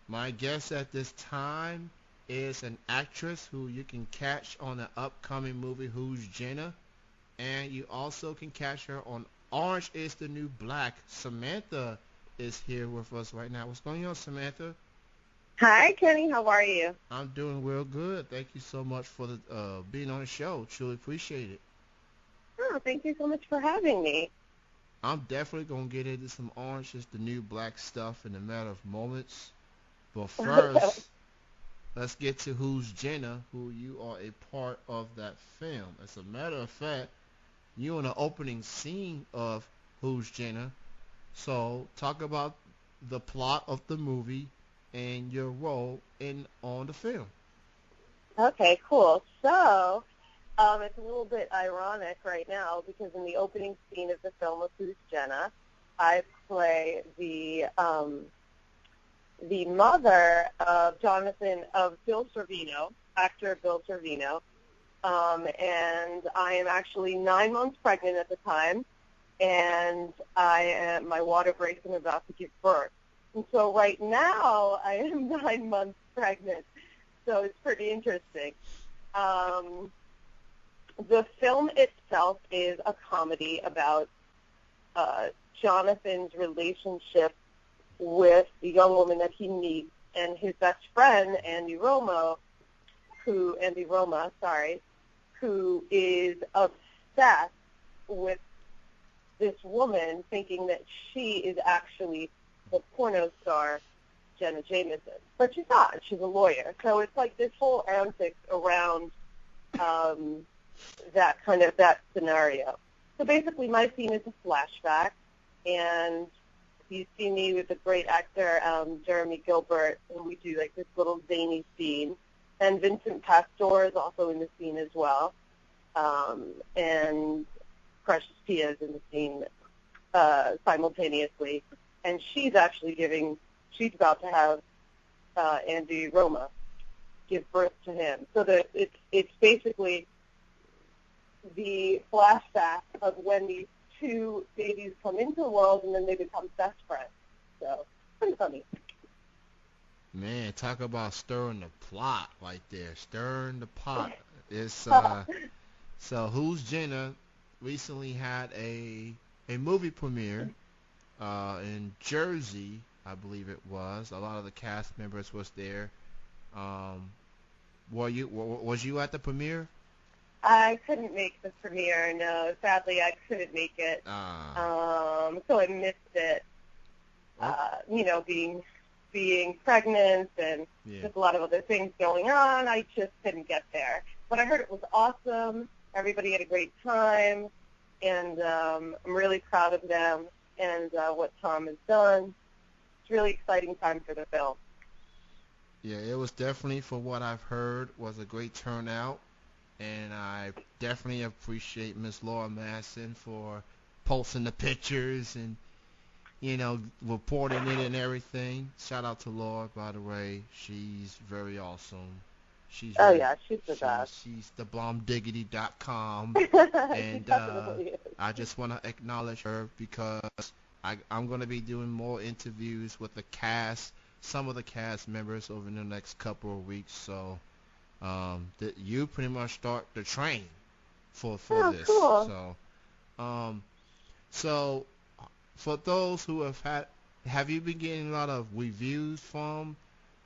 My guest at this time is an actress who you can catch on the upcoming movie Who's Jenna, and you also can catch her on Orange is the New Black. Samantha is here with us right now. What's going on, Samantha? Hi, Kenny. How are you? I'm doing real good. Thank you so much for the being on the show. Truly appreciate it. Oh, thank you so much for having me. I'm definitely gonna get into some Orange is the New Black stuff in a matter of moments. But Okay. first, let's get to Who's Jenna, who you are a part of that film. As a matter of fact, you in the opening scene of Who's Jenna. So talk about the plot of the movie and your role in on the film. Okay, cool. So, it's a little bit ironic right now because in the opening scene of the film of Who's Jenna, I play the mother of Bill Sorvino, actor Bill Sorvino, and I am actually 9 months pregnant at the time, and my water breaks and I'm about to give birth. And so right now I am 9 months pregnant, so it's pretty interesting. Um, the film itself is a comedy about Jonathan's relationship with the young woman that he meets and his best friend, Andy Roma, who is obsessed with this woman, thinking that she is actually the porno star Jenna Jameson, but she's not. She's a lawyer. So it's like this whole antics around that scenario. So basically, my scene is a flashback, and you see me with the great actor Jeremy Gilbert, and we do like this little zany scene. And Vincent Pastore is also in the scene as well, and Precious Pia is in the scene simultaneously, and she's about to have Andy Roma give birth to him. So that it's basically the flashback of when these two babies come into the world and then they become best friends. So pretty funny. Man, talk about stirring the plot right there. Stirring the pot. It's so Who's Jenna recently had a movie premiere in Jersey, I believe it was. A lot of the cast members was there. Um, was you at the premiere? I couldn't make the premiere. No, sadly, I couldn't make it. Ah, So I missed it. oh, Being pregnant and yeah. just a lot of other things going on, I just couldn't get there. But I heard it was awesome. Everybody had a great time, and I'm really proud of them and what Tom has done. It's a really exciting time for the film. Yeah, it was definitely, for what I've heard, was a great turnout, and I definitely appreciate Miss Laura Masson for posting the pictures and reporting it and everything. Shout out to Laura, by the way. She's very awesome. She's Oh very yeah, she's the best. she's the bombdiggity.com, She and definitely is. I just want to acknowledge her because I'm going to be doing more interviews with the cast, some of the cast members over the next couple of weeks. So that you pretty much start the train for Oh, this. cool. Um, so for those who have you been getting a lot of reviews from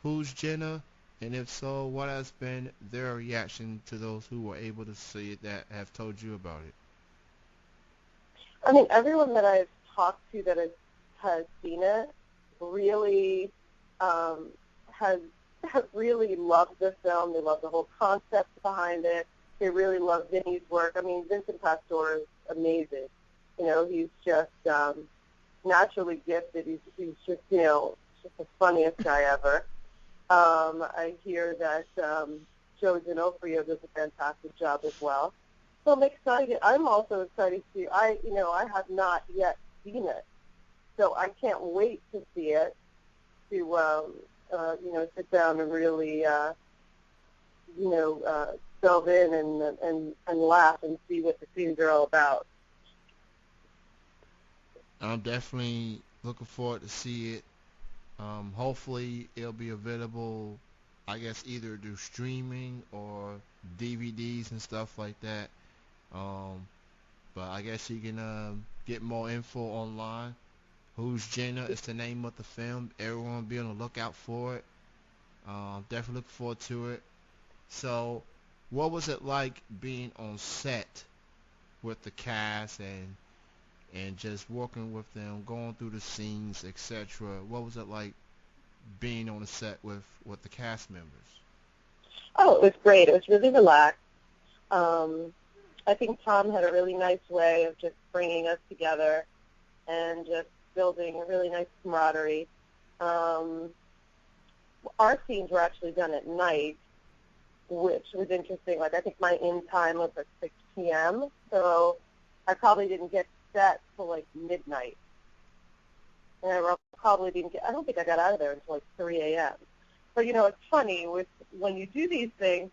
Who's Jenna? And if so, what has been their reaction to those who were able to see it that have told you about it? I mean, everyone that I've talked to that has seen it really um, has has really loved the film. They love the whole concept behind it. They really love Vinny's work. I mean, Vincent Pastore is amazing. He's just naturally gifted. He's just just the funniest guy ever. I hear that Joe D'Onofrio does a fantastic job as well. So I'm excited. I'm also excited to. I have not yet seen it, so I can't wait to see it. To sit down and really delve in and laugh and see what the scenes are all about. I'm definitely looking forward to see it. Hopefully, it'll be available, I guess, either through streaming or DVDs and stuff like that. Um, but I guess you can get more info online. Who's Jenna is the name of the film. Everyone be on the lookout for it. Definitely look forward to it. So, what was it like being on set with the cast and just working with them, going through the scenes, etc.? What was it like being on the set with the cast members? Oh, it was great. It was really relaxed. I think Tom had a really nice way of just bringing us together and just building a really nice camaraderie. Um, our scenes were actually done at night, which was interesting. Like, I think my in time was at 6 p.m., so I probably didn't get set till like midnight. And I don't think I got out of there until like 3 a.m. But, it's funny, when you do these things,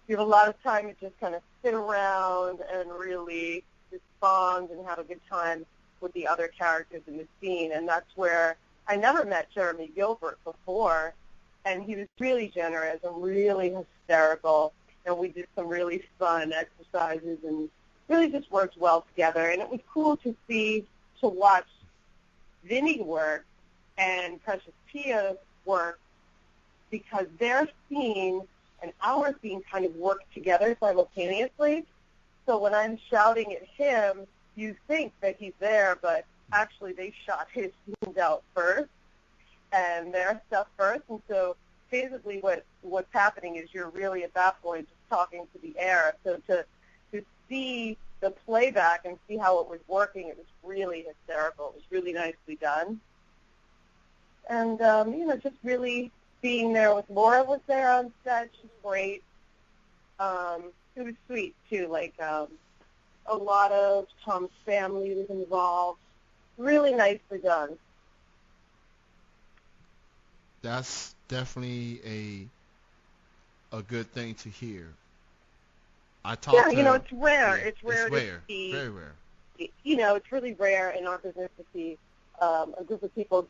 you have a lot of time to just kind of sit around and really respond and have a good time with the other characters in the scene. And that's where I never met Jeremy Gilbert before, and he was really generous and really hysterical, and we did some really fun exercises and really just worked well together. And it was cool to watch Vinny work and Precious Pia's work, because their scene and our scene kind of work together simultaneously. So when I'm shouting at him, you think that he's there, but actually they shot his scenes out first and their stuff first. And so basically what's happening is you're really at that point just talking to the air. So to see the playback and see how it was working, it was really hysterical. It was really nicely done. And, just really being there with Laura was there on set. She's great. It was sweet, too. Like, a lot of Tom's family was involved. Really nicely done. That's definitely a good thing to hear. I Yeah, talked to it's rare. yeah, It's rare to see. very rare. It's really rare in our business to see a group of people,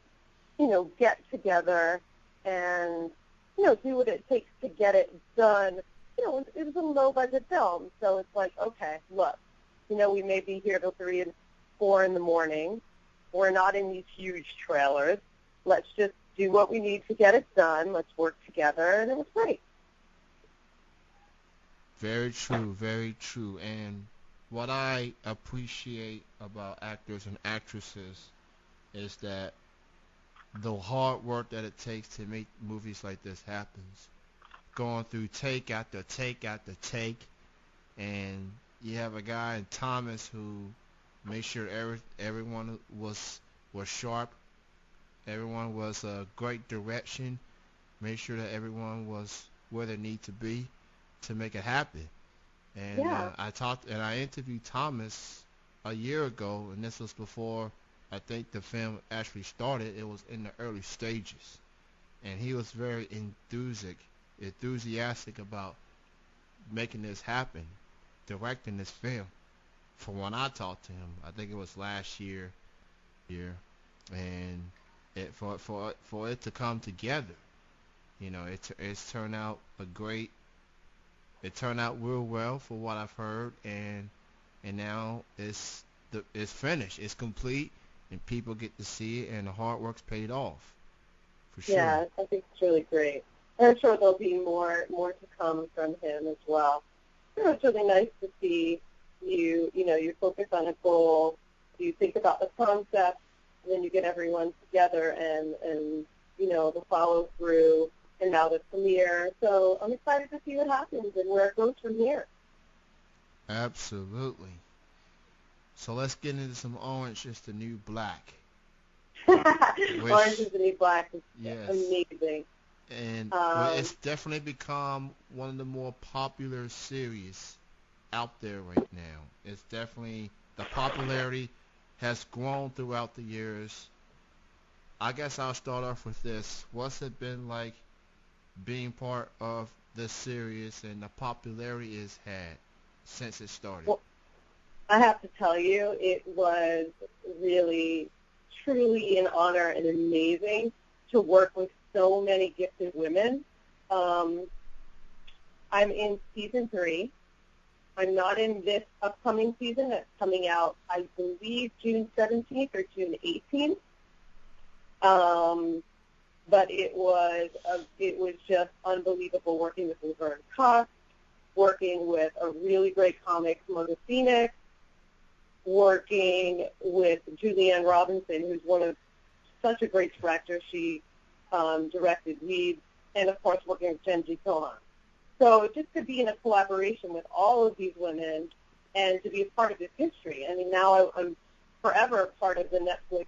get together and, do what it takes to get it done. It was a low-budget film, so it's like, okay, look, we may be here till 3 and 4 in the morning. We're not in these huge trailers. Let's just do what we need to get it done. Let's work together, and it was great. Very true, very true. And what I appreciate about actors and actresses is that the hard work that it takes to make movies like this happens. Going through take after take after take, and you have a guy in Thomas who made sure everyone was sharp, everyone was a great direction, made sure that everyone was where they need to be to make it happen. And Yeah. I interviewed Thomas a year ago, and this was before I think the film actually started. It was in the early stages, and he was very enthusiastic about making this happen, directing this film. From when I talked to him, I think it was last year, and for it to come together, it's turned out a great. It turned out real well for what I've heard, and now it's finished, it's complete, and people get to see it, and the hard work's paid off, for sure. Yeah, I think it's really great. And I'm sure there'll be more to come from him as well. It's really nice to see you focus on a goal, you think about the concept, and then you get everyone together and the follow through, and now the premiere. So I'm excited to see what happens and where it goes from here. Absolutely. So let's get into some Orange is the New Black. Orange is the New Black is Yes. amazing. And it's definitely become one of the more popular series out there right now. It's definitely, the popularity has grown throughout the years. I guess I'll start off with this. What's it been like being part of this series and the popularity it's had since it started? Well, I have to tell you, it was really, truly an honor and amazing to work with so many gifted women. I'm in season 3. I'm not in this upcoming season that's coming out, I believe, June 17th or June 18th. But it was just unbelievable working with Laverne Cox, working with a really great comic, Mona Phoenix, working with Julianne Robinson, who's such a great director. She directed Weeds, and of course working with Genji Kohan. So just to be in a collaboration with all of these women and to be a part of this history. I mean, now I'm forever part of the Netflix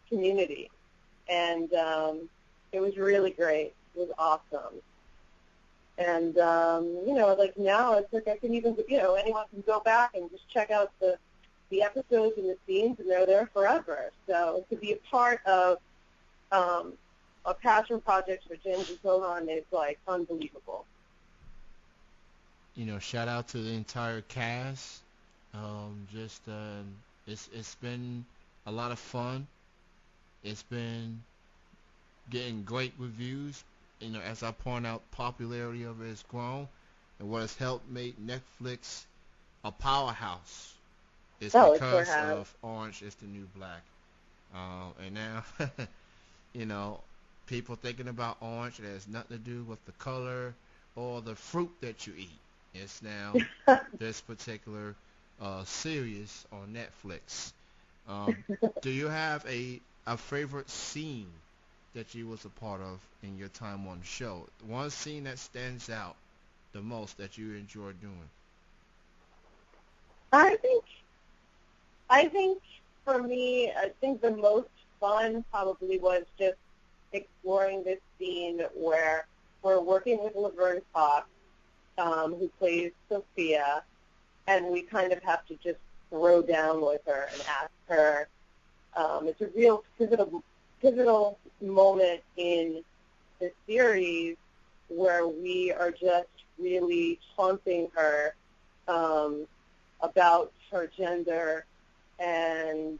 community. And it was really great. It was awesome. And, like now it's like I can even, anyone can go back and just check out the episodes and the scenes, and they're there forever. So to be a part of a passion project for Genji Kohan is, like, unbelievable. Shout out to the entire cast. It's been a lot of fun. It's been getting great reviews. As I point out, popularity of it has grown, and what has helped make Netflix a powerhouse is because of Orange is the New Black. And now, people thinking about Orange, it has nothing to do with the color or the fruit that you eat. It's now this particular series on Netflix. Do you have a favorite scene that you was a part of in your time on the show? One scene that stands out the most that you enjoy doing? I think for me, I think the most fun probably was just exploring this scene where we're working with Laverne Cox, who plays Sophia, and we kind of have to just throw down with her and ask her. It's a real pivotal moment in the series where we are just really taunting her about her gender, and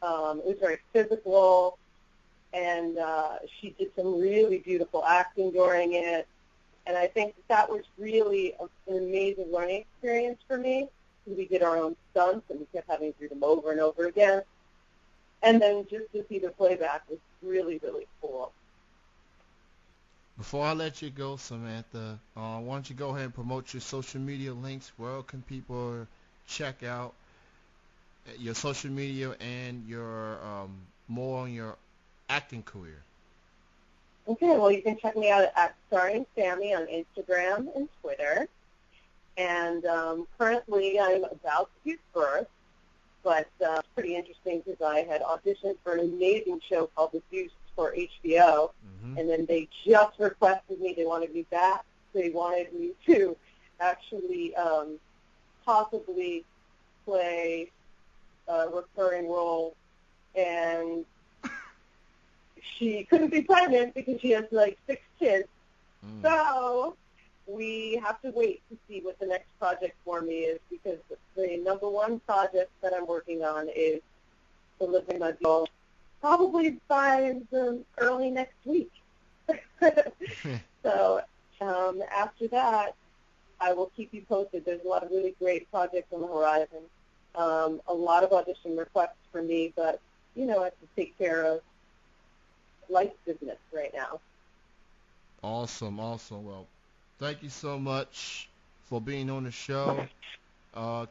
it was very physical, and she did some really beautiful acting during it. And I think that was really an amazing learning experience for me. We did our own stunts, and we kept having to do them over and over again. And then just to see the playback was really, really cool. Before I let you go, Samantha, why don't you go ahead and promote your social media links? Where can people check out your social media and your more on your acting career? Okay, well, you can check me out at Starring Sammy on Instagram and Twitter. And currently I'm about to give birth, but it's pretty interesting because I had auditioned for an amazing show called The Deuce for HBO, and then they just requested me. They wanted me back. They wanted me to actually possibly play a recurring role, and she couldn't be pregnant because she has like 6 kids. So we have to wait to see what the next project for me is, because the number one project that I'm working on is delivering my bill probably by early next week. So after that, I will keep you posted. There's a lot of really great projects on the horizon. A lot of audition requests for me, but, I have to take care of life business right now. Awesome. Well, thank you so much for being on the show.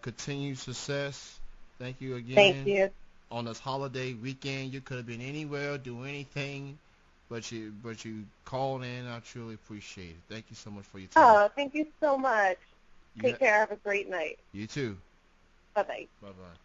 Continued success. Thank you again. Thank you. On this holiday weekend, you could have been anywhere, do anything, but you called in. I truly appreciate it. Thank you so much for your time. Oh, thank you so much. Take care. Have a great night. You too. Bye-bye. Bye-bye.